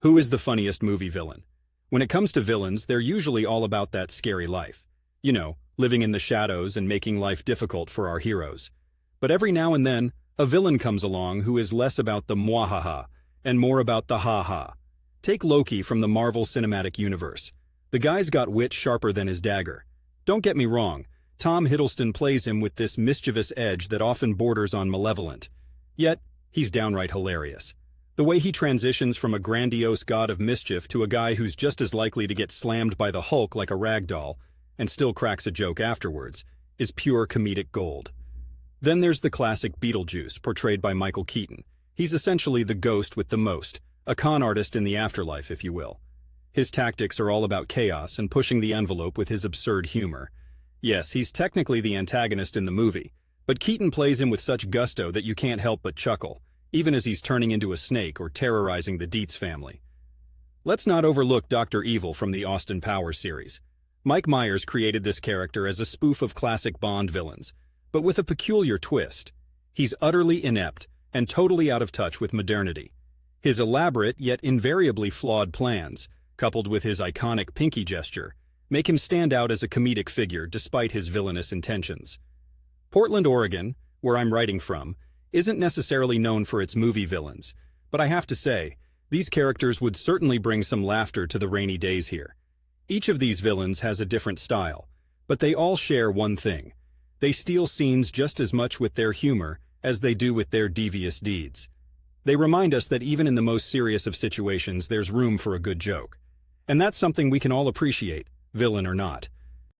Who is the funniest movie villain? When it comes to villains, they're usually all about that scary life. You know, living in the shadows and making life difficult for our heroes. But every now and then, a villain comes along who is less about the mwahaha and more about the ha-ha. Take Loki from the Marvel Cinematic Universe. The guy's got wit sharper than his dagger. Don't get me wrong, Tom Hiddleston plays him with this mischievous edge that often borders on malevolent. Yet, he's downright hilarious. The way he transitions from a grandiose god of mischief to a guy who's just as likely to get slammed by the Hulk like a rag doll, and still cracks a joke afterwards, is pure comedic gold. Then there's the classic Beetlejuice, portrayed by Michael Keaton. He's essentially the ghost with the most, a con artist in the afterlife, if you will. His tactics are all about chaos and pushing the envelope with his absurd humor. Yes, he's technically the antagonist in the movie, but Keaton plays him with such gusto that you can't help but chuckle, even as he's turning into a snake or terrorizing the Dietz family. Let's not overlook Dr. Evil from the Austin Powers series. Mike Myers created this character as a spoof of classic Bond villains, but with a peculiar twist. He's utterly inept and totally out of touch with modernity. His elaborate yet invariably flawed plans, coupled with his iconic pinky gesture, make him stand out as a comedic figure despite his villainous intentions. Portland, Oregon, where I'm writing from, isn't necessarily known for its movie villains, but I have to say, these characters would certainly bring some laughter to the rainy days here. Each of these villains has a different style, but they all share one thing. They steal scenes just as much with their humor as they do with their devious deeds. They remind us that even in the most serious of situations, there's room for a good joke. And that's something we can all appreciate, villain or not.